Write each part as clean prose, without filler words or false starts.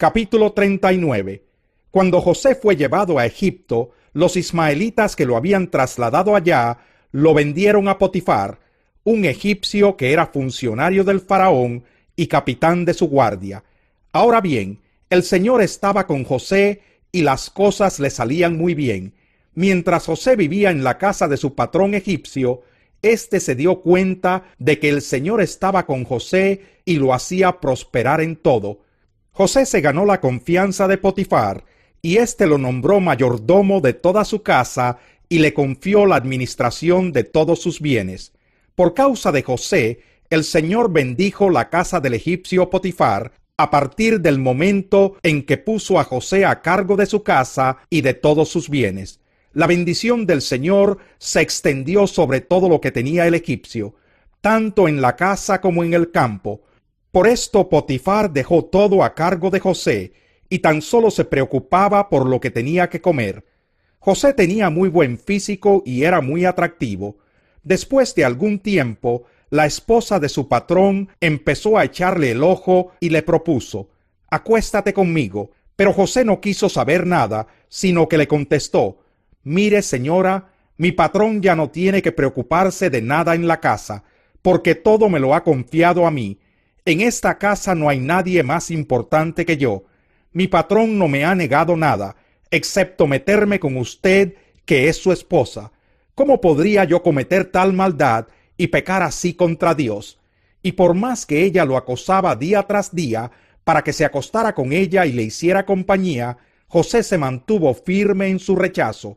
Capítulo 39. Cuando José fue llevado a Egipto, los ismaelitas que lo habían trasladado allá lo vendieron a Potifar, un egipcio que era funcionario del faraón y capitán de su guardia. Ahora bien, el Señor estaba con José y las cosas le salían muy bien. Mientras José vivía en la casa de su patrón egipcio, éste se dio cuenta de que el Señor estaba con José y lo hacía prosperar en todo. José se ganó la confianza de Potifar, y éste lo nombró mayordomo de toda su casa y le confió la administración de todos sus bienes. Por causa de José, el Señor bendijo la casa del egipcio Potifar a partir del momento en que puso a José a cargo de su casa y de todos sus bienes. La bendición del Señor se extendió sobre todo lo que tenía el egipcio, tanto en la casa como en el campo. Por esto Potifar dejó todo a cargo de José, y tan solo se preocupaba por lo que tenía que comer. José tenía muy buen físico y era muy atractivo. Después de algún tiempo, la esposa de su patrón empezó a echarle el ojo y le propuso: «Acuéstate conmigo». Pero José no quiso saber nada, sino que le contestó: «Mire, señora, mi patrón ya no tiene que preocuparse de nada en la casa, porque todo me lo ha confiado a mí. En esta casa no hay nadie más importante que yo. Mi patrón no me ha negado nada, excepto meterme con usted, que es su esposa. ¿Cómo podría yo cometer tal maldad y pecar así contra Dios?» Y por más que ella lo acosaba día tras día para que se acostara con ella y le hiciera compañía, José se mantuvo firme en su rechazo.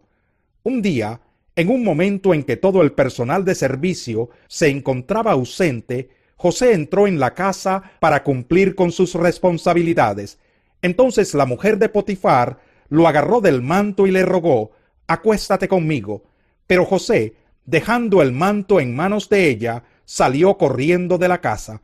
Un día, en un momento en que todo el personal de servicio se encontraba ausente, José entró en la casa para cumplir con sus responsabilidades. Entonces la mujer de Potifar lo agarró del manto y le rogó: «Acuéstate conmigo». Pero José, dejando el manto en manos de ella, salió corriendo de la casa.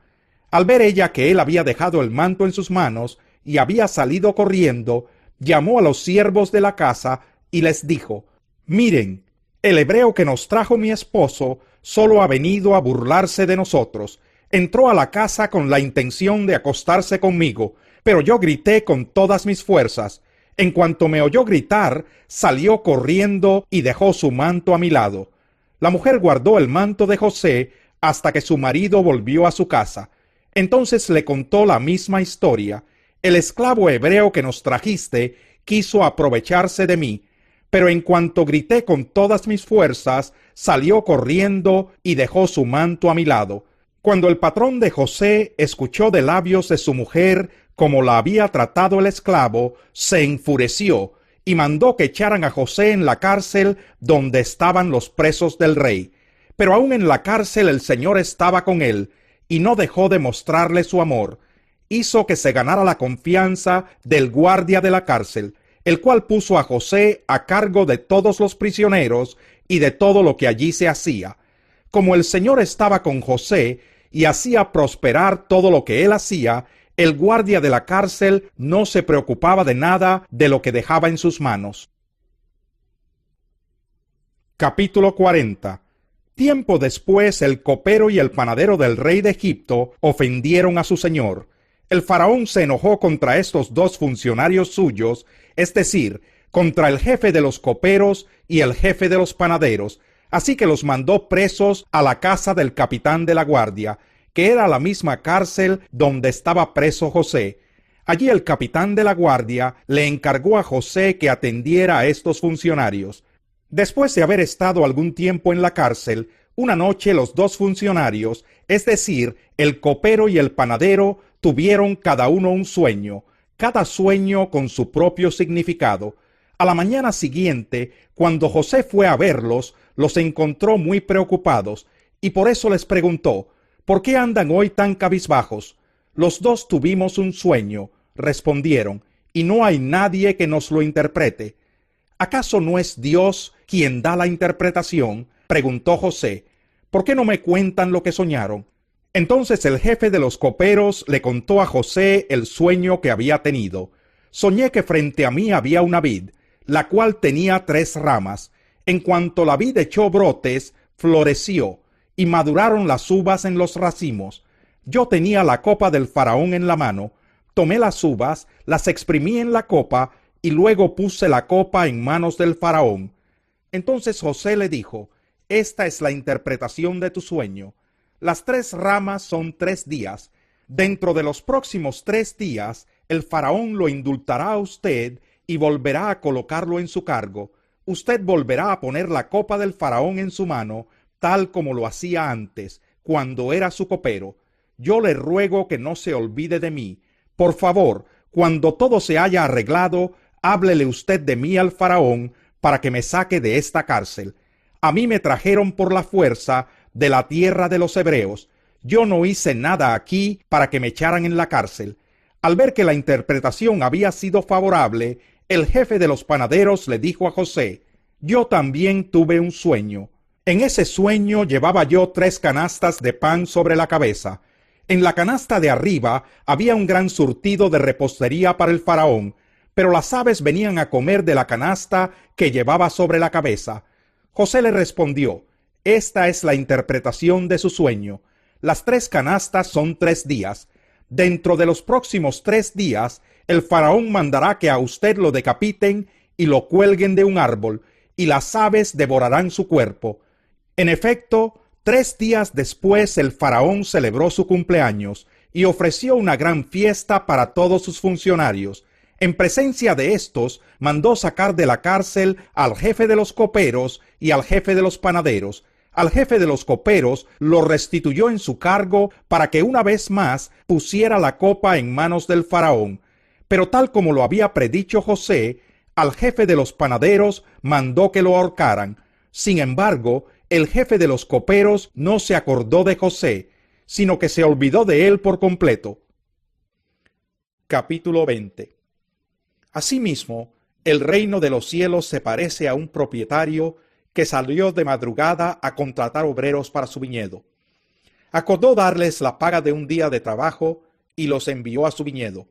Al ver ella que él había dejado el manto en sus manos y había salido corriendo, llamó a los siervos de la casa y les dijo: «Miren, el hebreo que nos trajo mi esposo solo ha venido a burlarse de nosotros. Entró a la casa con la intención de acostarse conmigo, pero yo grité con todas mis fuerzas. En cuanto me oyó gritar, salió corriendo y dejó su manto a mi lado». La mujer guardó el manto de José hasta que su marido volvió a su casa. Entonces le contó la misma historia: «El esclavo hebreo que nos trajiste quiso aprovecharse de mí, pero en cuanto grité con todas mis fuerzas, salió corriendo y dejó su manto a mi lado». Cuando el patrón de José escuchó de labios de su mujer cómo la había tratado el esclavo, se enfureció y mandó que echaran a José en la cárcel donde estaban los presos del rey. Pero aún en la cárcel el Señor estaba con él y no dejó de mostrarle su amor. Hizo que se ganara la confianza del guardia de la cárcel, el cual puso a José a cargo de todos los prisioneros y de todo lo que allí se hacía. Como el Señor estaba con José y hacía prosperar todo lo que él hacía, el guardia de la cárcel no se preocupaba de nada de lo que dejaba en sus manos. Capítulo 40. Tiempo después, el copero y el panadero del rey de Egipto ofendieron a su señor. El faraón se enojó contra estos dos funcionarios suyos, es decir, contra el jefe de los coperos y el jefe de los panaderos, así que los mandó presos a la casa del capitán de la guardia, que era la misma cárcel donde estaba preso José. Allí el capitán de la guardia le encargó a José que atendiera a estos funcionarios. Después de haber estado algún tiempo en la cárcel, una noche los dos funcionarios, es decir, el copero y el panadero, tuvieron cada uno un sueño, cada sueño con su propio significado. A la mañana siguiente, cuando José fue a verlos, los encontró muy preocupados, y por eso les preguntó: «¿Por qué andan hoy tan cabizbajos?». «Los dos tuvimos un sueño», respondieron, «y no hay nadie que nos lo interprete». «¿Acaso no es Dios quien da la interpretación?», preguntó José. «¿Por qué no me cuentan lo que soñaron?». Entonces el jefe de los coperos le contó a José el sueño que había tenido. «Soñé que frente a mí había una vid, la cual tenía 3 ramas. En cuanto la vid echó brotes, floreció, y maduraron las uvas en los racimos. Yo tenía la copa del faraón en la mano, Tomé las uvas, las exprimí en la copa, y luego puse la copa en manos del faraón. Entonces José le dijo: esta es la interpretación de tu sueño. Las 3 ramas son 3 días. Dentro de los próximos 3 días, el faraón lo indultará a usted y volverá a colocarlo en su cargo. Usted volverá a poner la copa del faraón en su mano, tal como lo hacía antes, cuando era su copero. Yo le ruego que no se olvide de mí. Por favor, cuando todo se haya arreglado, háblele usted de mí al faraón para que me saque de esta cárcel. A mí me trajeron por la fuerza de la tierra de los hebreos. Yo no hice nada aquí para que me echaran en la cárcel. Al ver que la interpretación había sido favorable, el jefe de los panaderos le dijo a José: yo también tuve un sueño. En ese sueño llevaba yo 3 canastas de pan sobre la cabeza. En la canasta de arriba había un gran surtido de repostería para el faraón, pero las aves venían a comer de la canasta que llevaba sobre la cabeza. José le respondió: esta es la interpretación de su sueño. Las 3 canastas son 3 días. Dentro de los próximos 3 días, el faraón mandará que a usted lo decapiten y lo cuelguen de un árbol, y las aves devorarán su cuerpo. En efecto, 3 días después el faraón celebró su cumpleaños y ofreció una gran fiesta para todos sus funcionarios. En presencia de estos, mandó sacar de la cárcel al jefe de los coperos y al jefe de los panaderos. Al jefe de los coperos lo restituyó en su cargo para que una vez más pusiera la copa en manos del faraón. Pero tal como lo había predicho José, al jefe de los panaderos mandó que lo ahorcaran. Sin embargo, el jefe de los coperos no se acordó de José, sino que se olvidó de él por completo. Capítulo 20. Asimismo, el reino de los cielos se parece a un propietario que salió de madrugada a contratar obreros para su viñedo. Acordó darles la paga de un día de trabajo y los envió a su viñedo.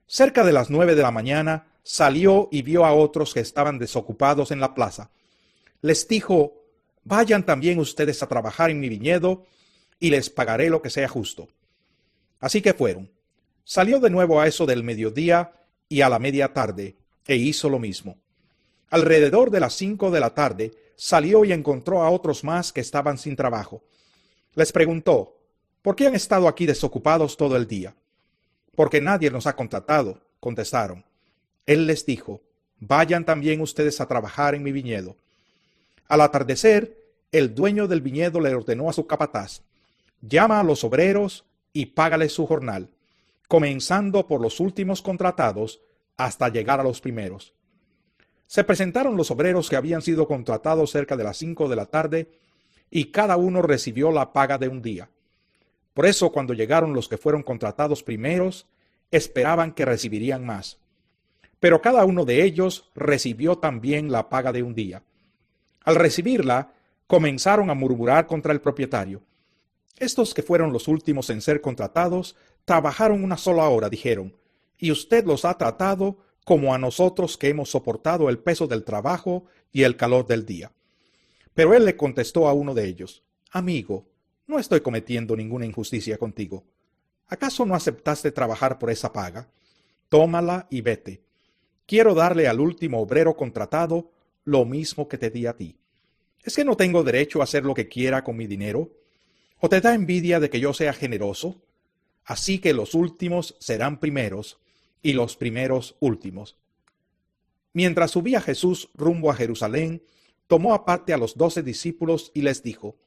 Cerca de las 9 de la mañana salió y vio a otros que estaban desocupados en la plaza. Les dijo: vayan también ustedes a trabajar en mi viñedo y les pagaré lo que sea justo. Así que fueron. Salió de nuevo a eso del mediodía y a la media tarde, e hizo lo mismo. Alrededor de las 5 de la tarde salió y encontró a otros más que estaban sin trabajo. Les preguntó: ¿por qué han estado aquí desocupados todo el día? Porque nadie nos ha contratado, contestaron. Él les dijo: vayan también ustedes a trabajar en mi viñedo. Al atardecer, el dueño del viñedo le ordenó a su capataz: llama a los obreros y págales su jornal, comenzando por los últimos contratados hasta llegar a los primeros. Se presentaron los obreros que habían sido contratados cerca de las 5 de la tarde, y cada uno recibió la paga de un día. Por eso, cuando llegaron los que fueron contratados primeros, esperaban que recibirían más. Pero cada uno de ellos recibió también la paga de un día. Al recibirla, comenzaron a murmurar contra el propietario. Estos que fueron los últimos en ser contratados trabajaron una sola hora, dijeron, y usted los ha tratado como a nosotros que hemos soportado el peso del trabajo y el calor del día. Pero él le contestó a uno de ellos: amigo, no estoy cometiendo ninguna injusticia contigo. ¿Acaso no aceptaste trabajar por esa paga? Tómala y vete. Quiero darle al último obrero contratado lo mismo que te di a ti. ¿Es que no tengo derecho a hacer lo que quiera con mi dinero? ¿O te da envidia de que yo sea generoso? Así que los últimos serán primeros y los primeros últimos. Mientras subía Jesús rumbo a Jerusalén, tomó aparte a los 12 discípulos y les dijo: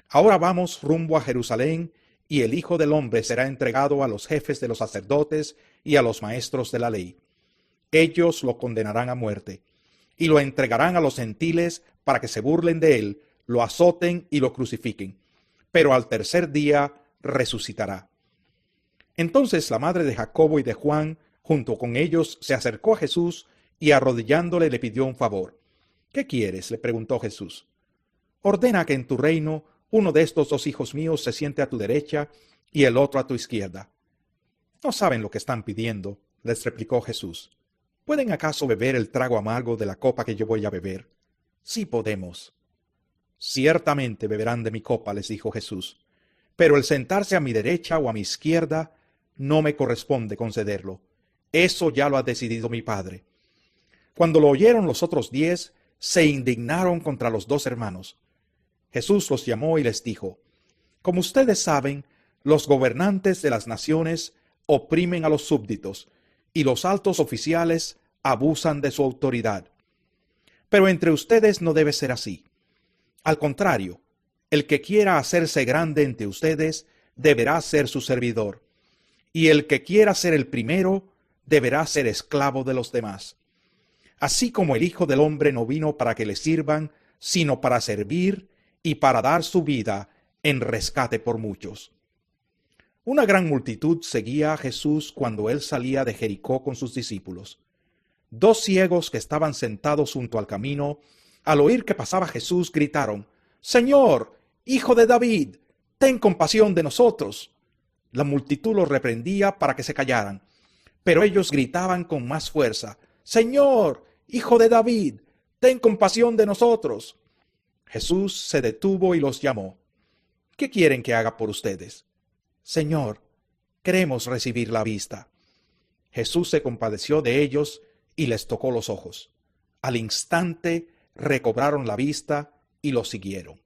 ahora vamos rumbo a Jerusalén, y el Hijo del Hombre será entregado a los jefes de los sacerdotes y a los maestros de la ley. Ellos lo condenarán a muerte, y lo entregarán a los gentiles para que se burlen de él, lo azoten y lo crucifiquen. Pero al tercer día resucitará. Entonces la madre de Jacobo y de Juan, junto con ellos, se acercó a Jesús y arrodillándole le pidió un favor. ¿Qué quieres?, le preguntó Jesús. Ordena que en tu reino uno de estos 2 hijos míos se siente a tu derecha y el otro a tu izquierda. No saben lo que están pidiendo, les replicó Jesús. ¿Pueden acaso beber el trago amargo de la copa que yo voy a beber? Sí podemos. Ciertamente beberán de mi copa, les dijo Jesús, pero el sentarse a mi derecha o a mi izquierda no me corresponde concederlo. Eso ya lo ha decidido mi padre. Cuando lo oyeron los otros 10, se indignaron contra los 2 hermanos. Jesús los llamó y les dijo: Como ustedes saben, los gobernantes de las naciones oprimen a los súbditos, y los altos oficiales abusan de su autoridad. Pero entre ustedes no debe ser así. Al contrario, el que quiera hacerse grande entre ustedes deberá ser su servidor, y el que quiera ser el primero deberá ser esclavo de los demás. Así como el Hijo del Hombre no vino para que le sirvan, sino para servir y para dar su vida en rescate por muchos. Una gran multitud seguía a Jesús cuando él salía de Jericó con sus discípulos. 2 ciegos que estaban sentados junto al camino, al oír que pasaba Jesús, gritaron: «Señor, Hijo de David, ten compasión de nosotros». La multitud los reprendía para que se callaran, pero ellos gritaban con más fuerza: «Señor, Hijo de David, ten compasión de nosotros». Jesús se detuvo y los llamó. «¿Qué quieren que haga por ustedes?». «Señor, queremos recibir la vista». Jesús se compadeció de ellos y les tocó los ojos. Al instante recobraron la vista y lo siguieron.